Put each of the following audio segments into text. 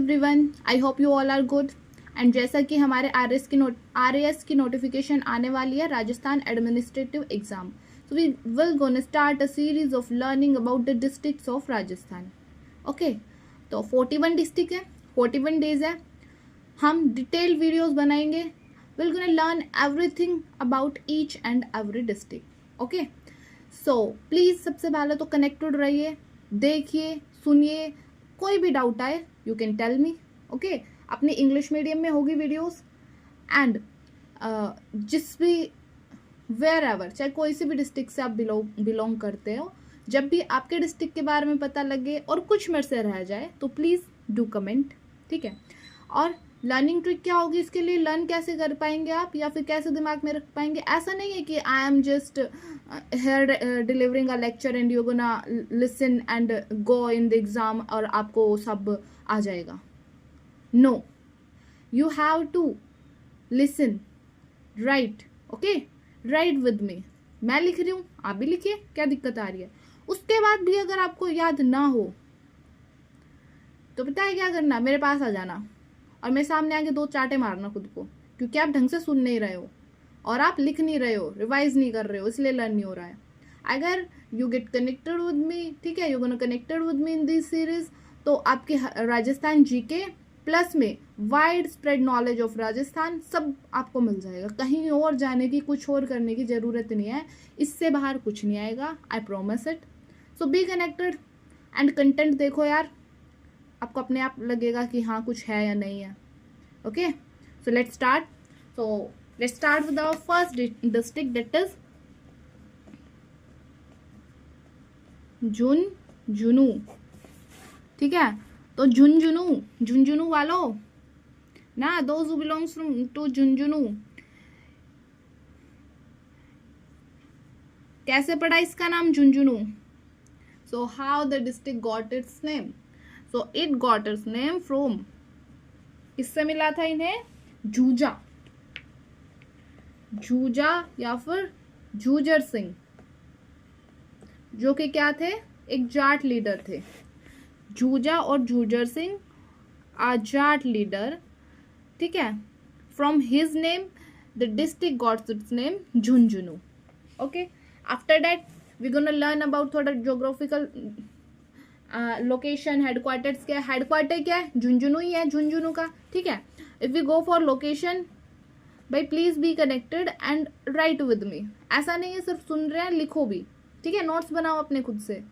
Everyone, I hope you all are good. And जैसा कि हमारे आर एस की नोटिफिकेशन आने वाली है, Rajasthan administrative exam, so we will gonna start a series of learning about the districts of Rajasthan. Okay, तो 41 district है, 41 days है। हम डिटेल वीडियोस बनाएंगे। Will gonna learn everything about each and every district. Okay, so please सबसे पहले तो connected रहिए, देखिए, सुनिए। कोई भी डाउट आए you can tell me. Okay, अपनी इंग्लिश मीडियम में होगी वीडियोस। एंड जिस भी वेयर एवर, चाहे कोई सी भी डिस्ट्रिक्ट से आप बिलोंग करते हो, जब भी आपके डिस्ट्रिक्ट के बारे में पता लगे और कुछ मेरे से रह जाए तो प्लीज़ डू कमेंट, ठीक है। और लर्निंग ट्रिक क्या होगी इसके लिए, लर्न कैसे कर पाएंगे आप, या फिर कैसे दिमाग में रख पाएंगे। ऐसा नहीं है कि I am just here delivering a lecture and you gonna listen and go in the exam और आपको सब आ जाएगा। No, you have to listen, right. Okay, write with me. मैं लिख रही हूँ, आप भी लिखिए, क्या दिक्कत आ रही है। उसके बाद भी अगर आपको याद ना हो तो पता है क्या करना, मेरे पास आ जाना और मेरे सामने आके 2 चांटे मारना खुद को, क्योंकि आप ढंग से सुन नहीं रहे हो और आप लिख नहीं रहे हो, रिवाइज नहीं कर रहे हो, इसलिए लर्न नहीं हो रहा है। अगर you get connected with me, ठीक है, you gonna connected with me in this series, तो आपके राजस्थान जीके प्लस में wide spread knowledge of Rajasthan सब आपको मिल जाएगा। कहीं और जाने की, कुछ और करने की ज़रूरत नहीं है। इससे बाहर कुछ नहीं आएगा, I promise it. So B connected and content देखो यार, आपको अपने आप लगेगा कि हाँ कुछ है या नहीं है। Okay, so let's start. So let's start with our first district, that is Jhunjhunu. ठीक है, तो झुंझुनू वालों ना, those who belongs to Jhunjhunu, कैसे पड़ा इसका नाम Jhunjhunu. So how the district got its name, so it got its name from, किससे मिला था इन्हें, झूजा या फिर झूझर सिंह, जो कि क्या थे, एक जाट लीडर थे। झूजा और झूझर सिंह आ जाट लीडर, ठीक है। From his name the district got its name Jhunjhunu. Okay, after that we gonna learn about थोड़ा ज्योग्राफिकल लोकेशन। हेडक्वार्टर्स क्या है, हेडक्वार्टर क्या है, झुंझुनू ही है, झुंझुनू का, ठीक है। If we go for location, भाई please be connected and write with me. ऐसा नहीं है सिर्फ सुन रहे हैं, लिखो भी, ठीक है। नोट्स बनाओ अपने खुद से,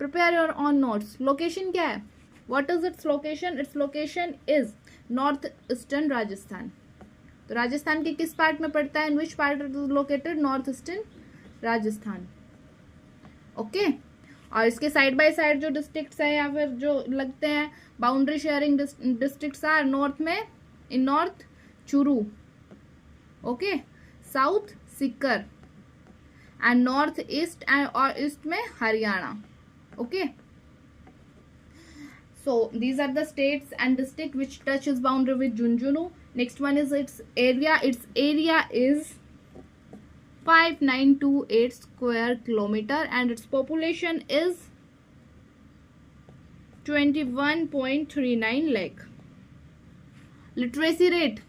prepare your own notes. Location क्या है, what is its location, its location is north eastern Rajasthan. तो राजस्थान के किस पार्ट में पड़ता है, in which part it is located, north eastern Rajasthan. Okay, और इसके साइड बाय साइड जो डिस्ट्रिक्ट्स है या फिर जो लगते हैं boundary sharing districts are, north में in north Churu, okay, south Sikar and north east और ईस्ट में Haryana. Okay, so these are the states and district which touches boundary with Junjunu. Next one is its area. Its area is 5928 square kilometer and its population is 21.39 lakh. Literacy rate,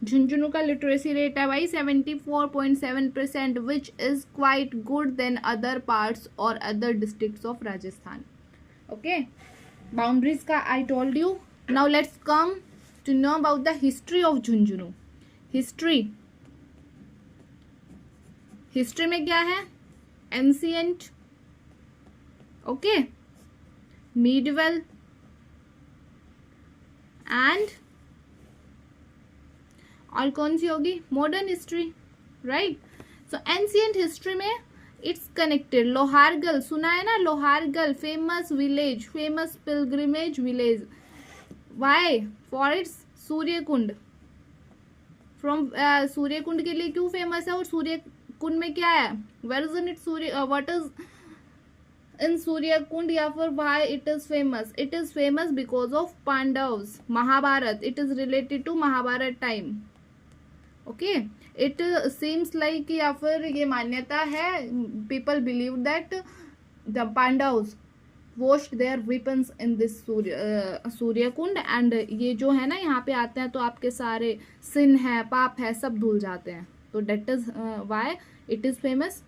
Jhunjhunu का literacy rate है भाई 74.7%, which is quite good than other parts और other districts of Rajasthan. Okay, boundaries का I told you. Now let's come to know about the history of Jhunjhunu. History में क्या है, ancient, okay, medieval and और कौन सी होगी, modern history, right. So ancient history में इट्स कनेक्टेड, लोहारगल सुना है ना, Lohargal famous village, famous pilgrimage village, why, for its Suryakund. From Suryakund के लिए क्यों फेमस है, और सूर्यकुंड में क्या है, where is in it Surya, what is in Suryakund, या फिर why it is famous, it is famous because of Pandavs, Mahabharat, it is related to Mahabharat time. Okay, it seems like, या फिर ये मान्यता है, people believe that the Pandavs washed their weapons in this Suryakund, and ये जो है ना यहाँ पे आते हैं तो आपके सारे सिन है, पाप है, सब धुल जाते हैं, तो that is why it is famous.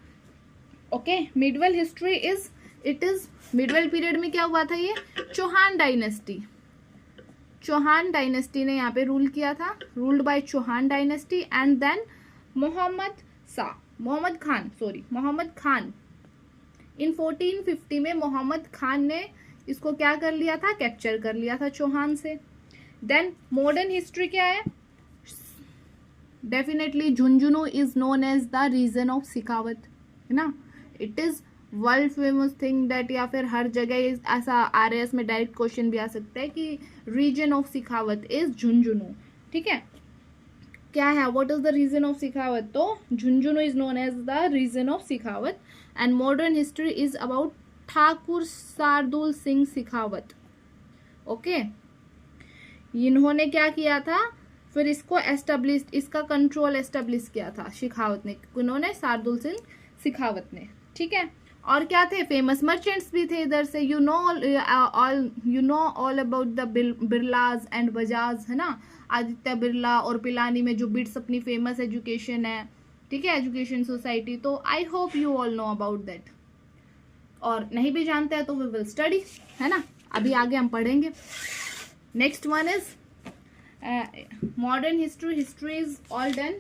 Okay, medieval history is, it is medieval period में क्या हुआ था, ये चौहान डायनेस्टी, चौहान डायनेस्टी ने यहाँ पे रूल किया था, ruled by Chauhan dynasty. And then Mohammed Khan in 1450 में मोहम्मद खान ने इसको क्या कर लिया था, कैप्चर कर लिया था चौहान से. देन मॉडर्न हिस्ट्री क्या है, definitely Jhunjhunu is known as the region of Shekhawat, है ना. It is world famous thing that, या फिर हर जगह ऐसा RAS में डायरेक्ट क्वेश्चन भी आ सकता है कि region of Shekhawat is Jhunjhunu. ठीक है, क्या है, what is the region of Shekhawat, तो Jhunjhunu is known as the region of Shekhawat. And modern history is about Thakur Shardul Singh Shekhawat. Okay, इन्होंने क्या किया था, फिर इसको एस्टेब्लिश, इसका कंट्रोल एस्टेब्लिश किया था शेखावत ने, उन्होंने शार्दुल सिंह सिखावत ने. ठीक है, और क्या थे, फेमस मर्चेंट्स भी थे इधर से. You know all about the Birlas and Bajaj, है ना. आदित्य बिरला और पिलानी में जो बिट्स अपनी फेमस एजुकेशन है, ठीक है, एजुकेशन सोसाइटी, तो I hope you all know about that. और नहीं भी जानते हैं तो वी विल स्टडी, है ना, अभी आगे हम पढ़ेंगे. Next one is modern history, history is all done.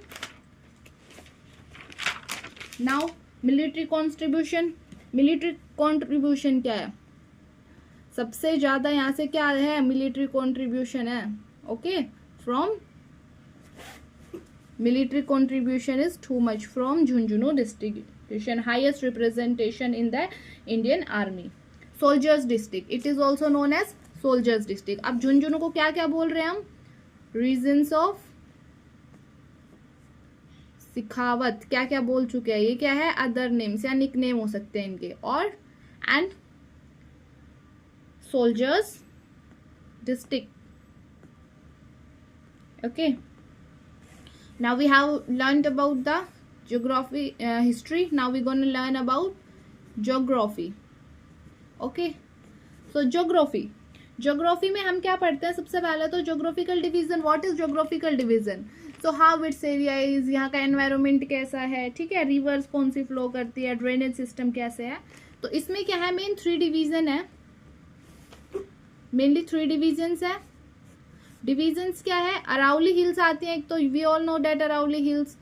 Now military contribution, military contribution क्या है, सबसे ज्यादा यहाँ से क्या है, मिलिट्री कॉन्ट्रीब्यूशन है. Okay, from military contribution is too much from Jhunjhunu district, highest representation in the Indian army. Soldiers district, it is also known as soldiers district. अब झुंझुनू को क्या क्या बोल रहे हैं हम, reasons of सिखावत, क्या क्या बोल चुके हैं, ये क्या है, अदर नेम्स या निक नेम हो सकते हैं इनके, और and soldiers district. Okay, now we have learned about the geography history. Now we're going to learn about geography. Okay, so geography में हम क्या पढ़ते हैं, सबसे पहले तो geographical division. what is geographical division, so how its area is, यहाँ का environment कैसा है, ठीक है, rivers कौन सी flow करती है, drainage system कैसे है. तो इसमें क्या है, मेन 3 डिवीजन है, मेनली 3 डिविजन्स है. डिविजन्स क्या है, अरावली हिल्स आती है एक, तो we all know that Aravalli hills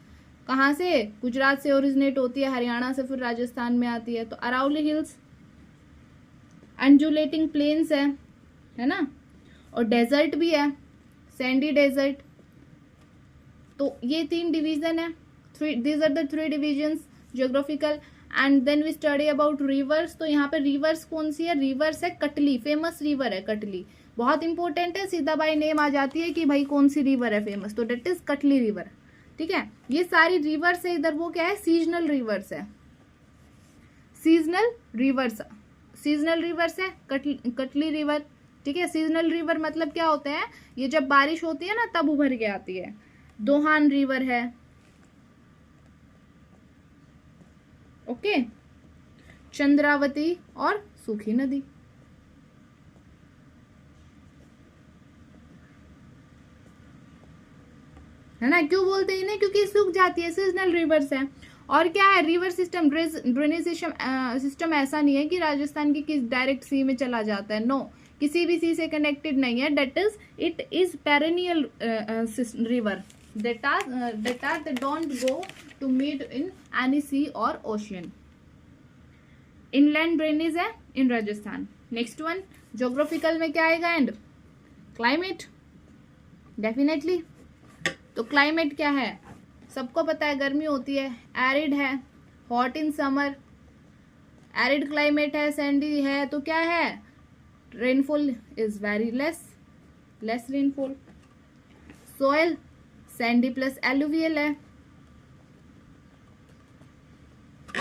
कहाँ से, गुजरात से ओरिजिनेट होती है, हरियाणा से फिर राजस्थान में आती है, तो अरावली हिल्स. अंजुलेटिंग प्लेन्स है ना, और डेजर्ट भी है, सैंडी डेजर्ट. तो ये 3 डिवीजन है, these are the 3 divisions geographical. And then we study about rivers. तो यहाँ पे रिवर्स कौन सी है, रिवर्स है कटली, फेमस रिवर है कटली, बहुत इंपॉर्टेंट है, सीधा बाई नेम आ जाती है कि भाई कौन सी रिवर है फेमस, तो डेट इज कटली रिवर. ठीक है, ये सारी रिवर्स है इधर, वो क्या है, सीजनल रिवर्स है, सीजनल रिवर्स है कटली रिवर. ठीक है, सीजनल रिवर मतलब क्या होते हैं, ये जब बारिश होती है ना तब उभर के आती है. दोहान रिवर है. ओके, चंद्रावती और सूखी नदी. है ना, क्यों बोलते हैं इन्हें, क्योंकि सूख जाती है, सीजनल रिवर्स है. और क्या है, रिवर सिस्टम, ड्रेनेज सिस्टम ऐसा नहीं है कि राजस्थान की किस डायरेक्ट सी में चला जाता है, नो, किसी भी सी से कनेक्टेड नहीं है. That is, it is perennial river, that they don't go to meet in any sea or ocean. Inland drainage है in Rajasthan. Next one, geographical में क्या आएगा, एंड क्लाइमेट, डेफिनेटली. तो क्लाइमेट क्या है, सबको पता है, गर्मी होती है, एरिड है, hot in summer, arid climate है, सैंडी है, तो क्या है, rainfall is very less rainfall. Soil Sandy plus alluvial है,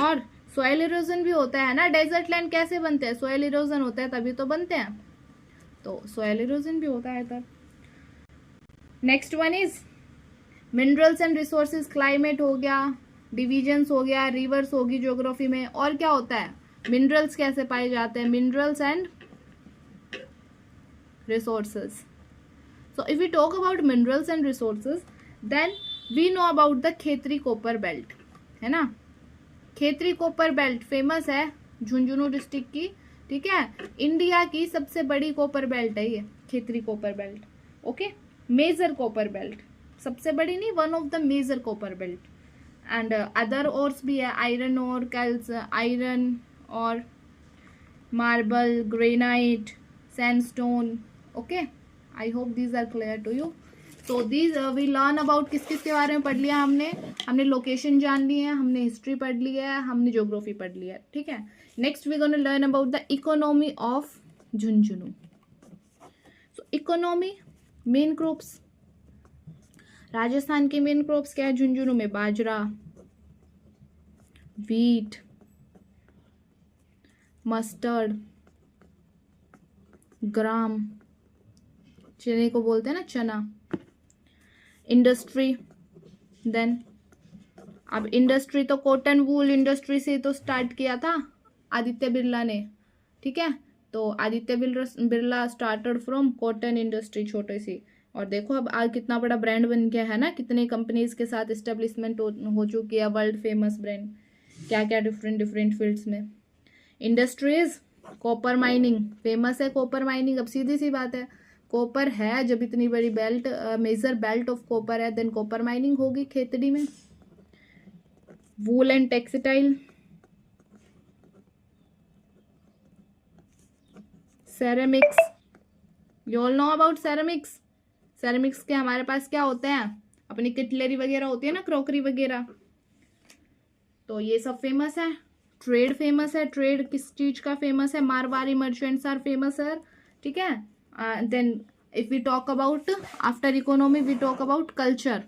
और सोयल इरोजन भी होता है ना. डेजर्ट लैंड कैसे बनते हैं, सोयल इरोजन होता है तभी तो बनते हैं, तो सोयल इरोजन भी होता है इधर. Next one is minerals and resources. Climate हो गया, डिविजन्स हो गया, रिवर्स होगी ज्योग्राफी में, और क्या होता है, मिनरल्स कैसे पाए जाते हैं, minerals and resources. So if we talk about minerals and resources, then we know about the Khetri copper belt, है ना. खेतरी कोपर बेल्ट फेमस है झुंझुनू डिस्ट्रिक्ट की, ठीक है. इंडिया की सबसे बड़ी कोपर बेल्ट है ये Khetri copper belt. Okay, major copper belt, सबसे बड़ी नहीं, one of the major copper belt. And other ores भी है, आयरन और कैल्स, आयरन और marble, granite, sandstone. Okay, I hope these are clear to you. So these we learn about किस किस के बारे में पढ़ लिया हमने लोकेशन जान ली है, हमने हिस्ट्री पढ़ लिया है, हमने ज्योग्राफी पढ़ लिया है, ठीक है. Next we gonna learn about the economy of Jhunjhunu. So economy, main crops, Rajasthan के मेन क्रॉप्स क्या है झुंझुनू में? बाजरा, वीट, मस्टर्ड, ग्राम, चने को बोलते हैं ना चना. इंडस्ट्री, देन अब इंडस्ट्री तो कॉटन वूल इंडस्ट्री से तो स्टार्ट किया था आदित्य बिरला ने, ठीक है. तो Aditya Birla started from cotton industry, छोटे सी, और देखो अब आज कितना बड़ा ब्रांड बन गया है ना, कितने कंपनीज के साथ एस्टेब्लिशमेंट हो चुकी है, वर्ल्ड फेमस ब्रांड, क्या क्या डिफरेंट फील्ड्स में. इंडस्ट्रीज, कॉपर माइनिंग, फेमस है कॉपर माइनिंग. अब सीधी सी बात है, कॉपर है जब इतनी बड़ी belt, major belt of copper है, देन कॉपर माइनिंग होगी खेतड़ी में. Wool and textile, ceramics, you all know about ceramics. Ceramics के हमारे पास क्या होते हैं, अपनी कटलरी वगैरह होती है ना, क्रॉकरी वगैरह, तो ये सब फेमस है. ट्रेड फेमस है, ट्रेड किस चीज का फेमस है? मारवाड़ी मर्चेंट्स आर फेमस है, ठीक है. Then if we talk about after economy we talk about culture.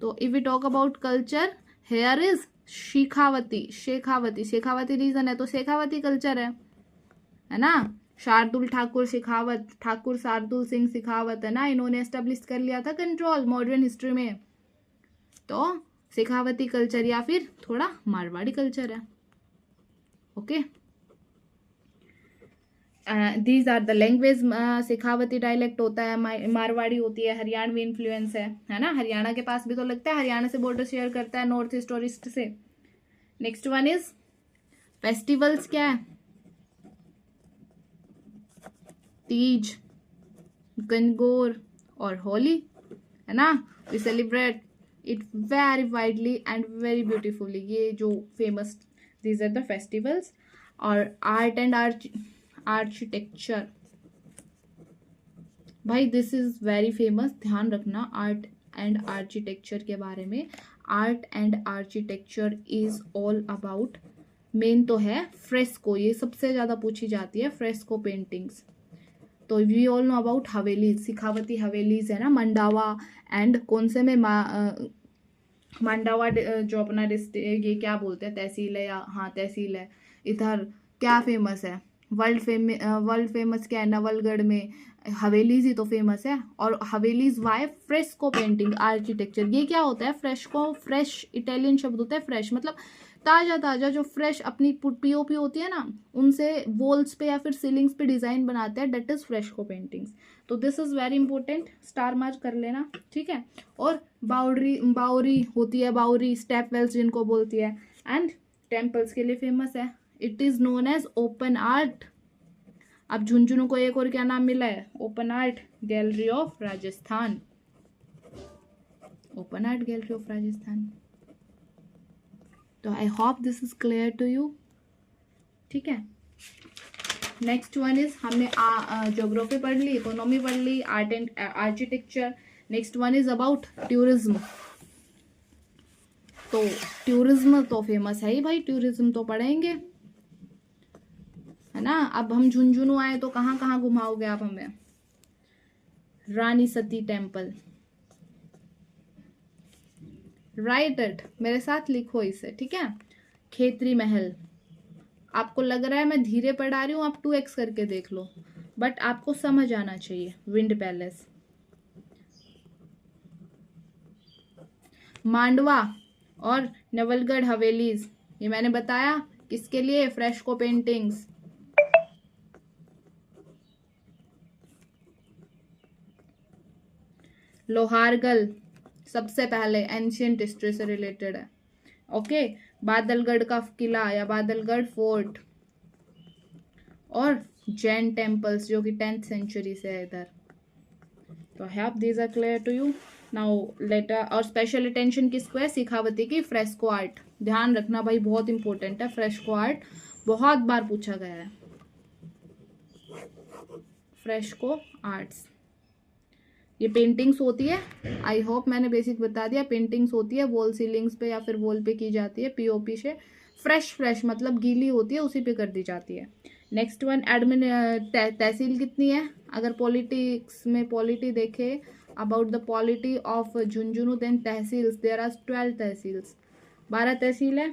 तो if we talk about culture, here is Shekhawati. Shekhawati region है तो शेखावती कल्चर है ना. शार्दुल ठाकुर शेखावत, ठाकुर शार्दुल सिंह शेखावत, है ना, इन्होंने एस्टेब्लिश कर लिया था कंट्रोल मॉडर्न हिस्ट्री में. तो शेखावती कल्चर या फिर थोड़ा मारवाड़ी कल्चर है. Okay, these are the language. Shekhawati dialect होता है, मारवाड़ी होती है, हरियाणवी इन्फ्लुएंस है ना. हरियाणा के पास भी तो लगता है, हरियाणा से बॉर्डर शेयर करता है नॉर्थ ईस्ट और ईस्ट से. Next one is festivals. क्या है? तीज, गणगौर और होली, है ना. We celebrate it very widely and very beautifully. ये जो famous, these are the festivals. और आर्ट एंड आर्किटेक्चर, भाई दिस इज वेरी फेमस, ध्यान रखना आर्ट एंड आर्किटेक्चर के बारे में. Art and architecture is all about, main तो है फ्रेस्को, ये सबसे ज्यादा पूछी जाती है, फ्रेस्को पेंटिंग्स. तो we all know about havelis, Shekhawati havelis है ना, मंडावा एंड कौन से में मंडावा जो अपना डिस्ट्रिक्ट, ये क्या बोलते हैं, तहसील है, या हाँ तहसील है. इधर क्या फेमस है, वर्ल्ड फेमस क्या है, नवलगढ़ में हवेलीज ही तो फेमस है. और havelis why? Fresco painting, architecture. ये क्या होता है फ्रेस्को? फ्रेश इटालियन शब्द होता है फ्रेश, मतलब ताज़ा जो फ्रेश अपनी पीओपी होती है ना, उनसे वॉल्स पे या फिर सीलिंग्स पे डिज़ाइन बनाते हैं, डेट इज फ्रेस्को पेंटिंग्स. तो this is very important, star mark कर लेना, ठीक है. और बावरी होती है, बावरी स्टेप वेल्स जिनको बोलती है, एंड टेम्पल्स के लिए फेमस है. It is known as open art. अब झुंझुनू को एक और क्या नाम मिला है? Open art gallery of Rajasthan. Open art gallery of Rajasthan. तो I hope this is clear to you, ठीक है. नेक्स्ट वन इज, हमने ज्योग्राफी पढ़ ली, इकोनॉमी पढ़ ली, art and architecture. Next one is about tourism. तो टूरिज्म तो फेमस है ही भाई, टूरिज्म तो पढ़ेंगे, है ना. अब हम झुंझुनू आए तो कहाँ कहाँ घुमाओगे आप हमें? Rani Sati temple, right it, मेरे साथ लिखो इसे, ठीक है. खेतरी महल, आपको लग रहा है मैं धीरे पढ़ा रही हूँ, आप 2x करके देख लो, बट आपको समझ आना चाहिए. विंड पैलेस, मांडवा और नवलगढ़ हवेलीज, ये मैंने बताया किसके लिए? Fresco paintings. लोहारगल सबसे पहले एंशियंट हिस्ट्री से रिलेटेड है। ओके, बादलगढ़ का किला या बादलगढ़ फोर्ट, और जैन टेम्पल्स जो कि 10th सेंचुरी से है इधर। तो I hope these are clear to you now. Later और स्पेशल अटेंशन किसको है? शेखावती की फ्रेस्को आर्ट। ध्यान रखना भाई, बहुत इंपॉर्टेंट है। फ्रेस्को आर्ट बहुत बार पूछा गया है। फ्रेस्को आर्ट्स ये पेंटिंग्स होती है, आई होप मैंने बेसिक बता दिया। पेंटिंग्स होती है वॉल सीलिंग्स पे या फिर वॉल पे की जाती है पीओपी से। फ्रेश मतलब गीली होती है, उसी पे कर दी जाती है। नेक्स्ट वन, एडमिन तहसील कितनी है? अगर पॉलिटिक्स में पॉलिटी देखे about the polity of Jhunjhunu then tehsils, there are 12 tehsils. 12 तहसील है।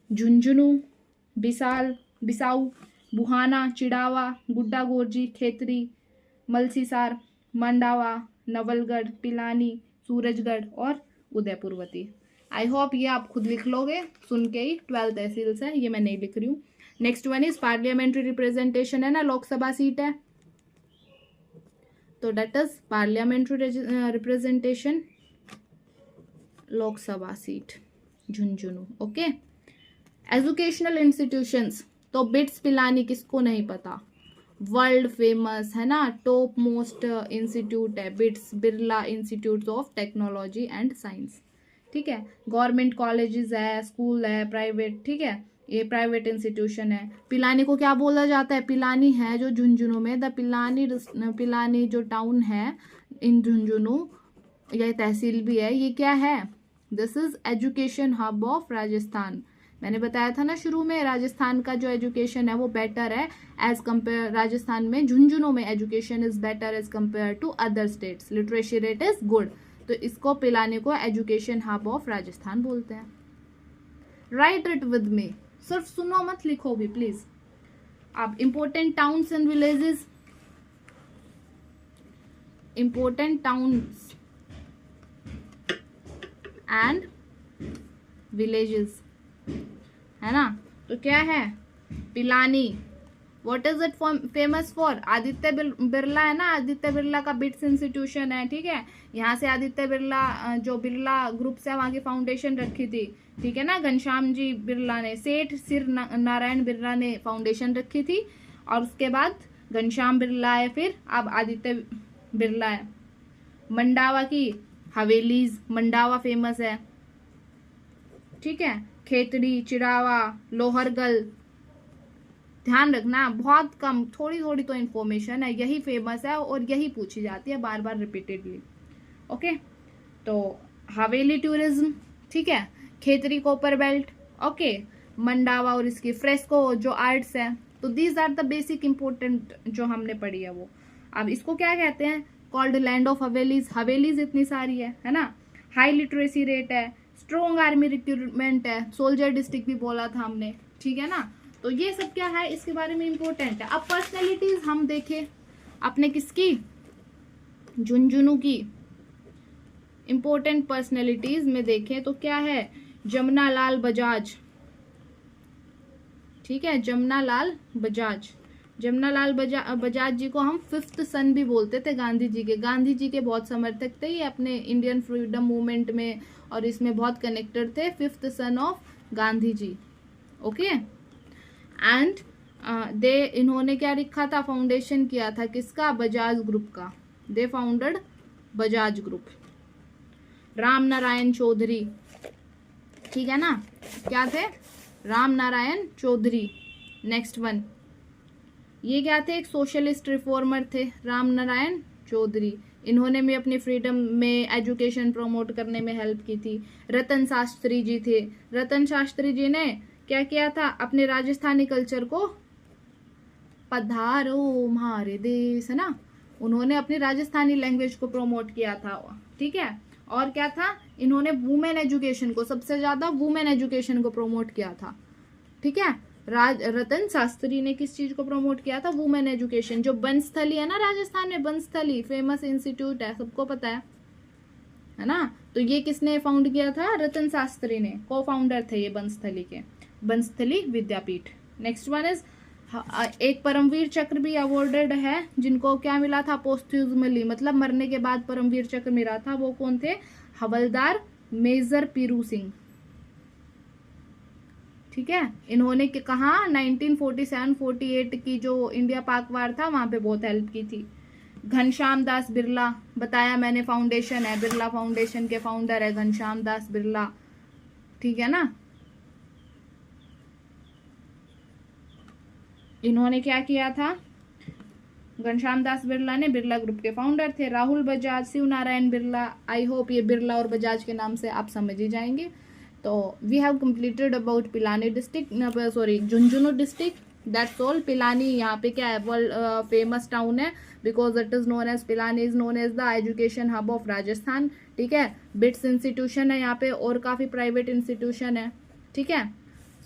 झुंझुनू, बिसाऊ, बुहाना, चिड़ावा, गुड्डा गोरजी, खेतरी, मलसीसार, मंडावा, नवलगढ़, पिलानी, सूरजगढ़ और उदयपुरवती। आई होप ये आप खुद लिख लोगे सुन के ही। 12 तहसील्स है, ये मैं नहीं लिख रही हूँ। Next one is parliamentary representation है ना, लोकसभा सीट है, तो that is parliamentary representation, Lok Sabha seat Jhunjhunu. Okay, educational institutions, तो बिट्स पिलानी किसको नहीं पता, वर्ल्ड फेमस है ना, टॉप मोस्ट इंस्टीट्यूट है BITS, Birla institute of technology and science. ठीक है, गवर्नमेंट कॉलेजेस है, स्कूल है, प्राइवेट, ठीक है, ये प्राइवेट इंस्टीट्यूशन है। पिलानी को क्या बोला जाता है? पिलानी है जो झुंझुनू में, द पिलानी जो टाउन है इन झुंझुनू, यह तहसील भी है, ये क्या है? This is education hub of Rajasthan. मैंने बताया था ना शुरू में, राजस्थान का जो एजुकेशन है वो बेटर है एज कंपेयर, राजस्थान में झुंझुनू में education is better as compare to other states, literacy rate is good, तो इसको पिलानी को एजुकेशन हब ऑफ राजस्थान बोलते हैं। राइट इट विद मी, सिर्फ सुनो मत, लिखो भी प्लीज। अब important towns and villages, important towns and villages है ना, तो क्या है? Pilani, what is it famous for? Aditya Birla है ना, आदित्य बिरला का बिट्स इंस्टीट्यूशन है। ठीक है, यहाँ से आदित्य बिरला जो बिरला ग्रुप से वहां की फाउंडेशन रखी थी, ठीक है ना, घनश्याम जी बिरला ने, सेठ सिर नारायण बिरला ने फाउंडेशन रखी थी, और उसके बाद घनश्याम बिरला है, फिर अब आदित्य बिरला है। मंडावा की हवेलीज, मंडावा फेमस है। ठीक है, खेतड़ी, चिड़ावा, लोहरगल, ध्यान रखना बहुत कम, थोड़ी थोड़ी तो इन्फॉर्मेशन है, यही फेमस है और यही पूछी जाती है बार बार रिपीटेडली। ओके, तो हवेली टूरिज्म, ठीक है, Khetri copper belt, okay, Mandawa और इसकी फ्रेस्को जो आर्ट्स है, तो these are the basic important जो हमने पढ़ी है वो। अब इसको क्या कहते हैं? Called land of havelis. Havelis इतनी सारी है ना। हाई लिटरेसी रेट है, स्ट्रॉन्ग आर्मी रिक्रूटमेंट है, सोल्जर डिस्ट्रिक्ट भी बोला था हमने, ठीक है ना। तो ये सब क्या है, इसके बारे में इंपॉर्टेंट है। अब पर्सनैलिटीज हम देखें अपने किसकी, झुंझुनू की इंपॉर्टेंट पर्सनैलिटीज में देखें तो क्या है? जमुना लाल बजाज, ठीक है, जमुना लाल बजाज। जमुना लाल बजाज जी को हम 5th सन भी बोलते थे गांधी जी के। गांधी जी के बहुत समर्थक थे, ये अपने इंडियन फ्रीडम मूवमेंट में और इसमें बहुत कनेक्टेड थे। 5th son of Gandhi ji. Okay, and इन्होंने क्या लिखा था? फाउंडेशन किया था किसका? बजाज ग्रुप का। दे फाउंडेड बजाज ग्रुप। राम नारायण चौधरी, ठीक है ना, क्या थे? राम नारायण चौधरी। नेक्स्ट वन, ये क्या थे? एक सोशलिस्ट रिफॉर्मर थे, राम नारायण चौधरी। इन्होंने भी अपनी फ्रीडम में एजुकेशन प्रमोट करने में हेल्प की थी। रतन शास्त्री जी थे। रतन शास्त्री जी ने क्या किया था? अपने राजस्थानी कल्चर को, पधारो हमारे देश, है ना, उन्होंने अपनी राजस्थानी लैंग्वेज को प्रमोट किया था। ठीक है, और क्या था? इन्होंने वुमेन एजुकेशन को, सबसे ज्यादा वुमेन एजुकेशन को प्रमोट किया था। ठीक है, रतन शास्त्री ने किस चीज को प्रमोट किया था? Women education. जो बनस्थली है ना राजस्थान में, बनस्थली फेमस इंस्टीट्यूट है, सबको पता है ना, तो ये किसने फाउंड किया था? रतन शास्त्री ने, को फाउंडर थे ये बनस्थली के, बनस्थली विद्यापीठ। नेक्स्ट वन इज एक परमवीर चक्र भी अवॉर्डेड है, जिनको क्या मिला था, पोस्ट्यूमली, मतलब मरने के बाद परमवीर चक्र मिला था। वो कौन थे? हवलदार मेजर पीरू सिंह। ठीक है, इन्होंने कहा 1947-48 की जो इंडिया पाक वार था वहां पे बहुत हेल्प की थी। घनश्याम दास बिरला, बताया मैंने, फाउंडेशन है, बिरला फाउंडेशन के फाउंडर है घनश्याम दास बिरला। ठीक है ना। इन्होंने क्या किया था? घनश्याम दास बिरला ने बिरला ग्रुप के फाउंडर थे। राहुल बजाज, शिव नारायण बिरला। आई होप ये बिरला और बजाज के नाम से आप समझ ही जाएंगे। तो we have completed about Pilani district, sorry Jhunjhunu district, that's all. Pilani यहाँ पे क्या है, वर्ल्ड फेमस टाउन है, because it is known as, Pilani is known as the education hub of Rajasthan. ठीक है, बिट्स इंस्टीट्यूशन है यहाँ पे, और काफ़ी प्राइवेट इंस्टीट्यूशन है। ठीक है,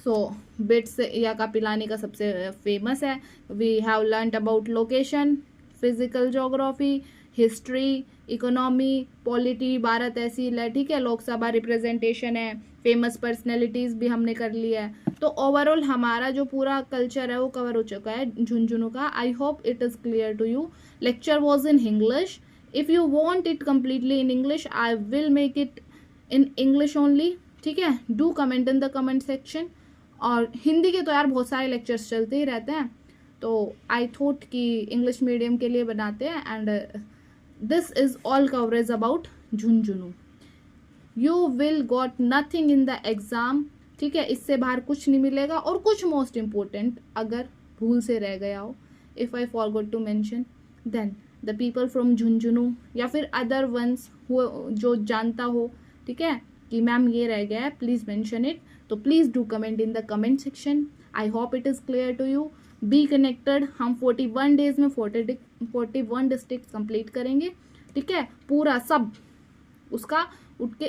सो बिट्स या का पिलानी का सबसे फेमस है। We have learned about location, physical geography, history, economy, polity, Bharat tehsil है। ठीक है, लोकसभा रिप्रेजेंटेशन है, फेमस पर्सनैलिटीज भी हमने कर लिया है। तो ओवरऑल हमारा जो पूरा कल्चर है वो कवर हो चुका है झुंझुनू का। I hope it is clear to you. Lecture was in English. If you want it completely in English, I will make it in English only. ठीक है, do comment in the comment section. और हिंदी के तो यार बहुत सारे lectures चलते ही रहते हैं, तो आई थॉट कि इंग्लिश मीडियम के लिए बनाते हैं। And this is all coverage about Jhunjhunu. You will got nothing in the exam. ठीक है, इससे बाहर कुछ नहीं मिलेगा। और कुछ मोस्ट इम्पोर्टेंट अगर भूल से रह गया हो, if I forgot to mention, then the people from Jhunjhunu या फिर अदर वंस जो जानता हो, ठीक है, कि मैम ये रह गया है, प्लीज मेंशन इट। तो please do comment in the comment section. I hope it is clear to you. Be connected. हम 41 डेज में 41 डिस्ट्रिक्ट कंप्लीट करेंगे। ठीक है, पूरा सब उसका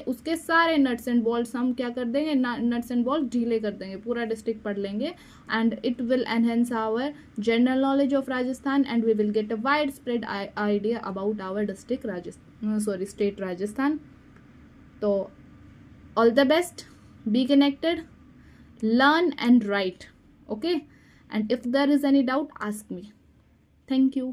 उसके सारे नट्स एंड बॉल्स हम क्या कर देंगे, नट्स एंड बॉल्स ढीले कर देंगे, पूरा डिस्ट्रिक्ट पढ़ लेंगे। And it will enhance our general knowledge of Rajasthan and we will get a wide spread idea about our district state Rajasthan. तो all the best, be connected, learn and write, okay? And if there is any doubt, ask me. Thank you.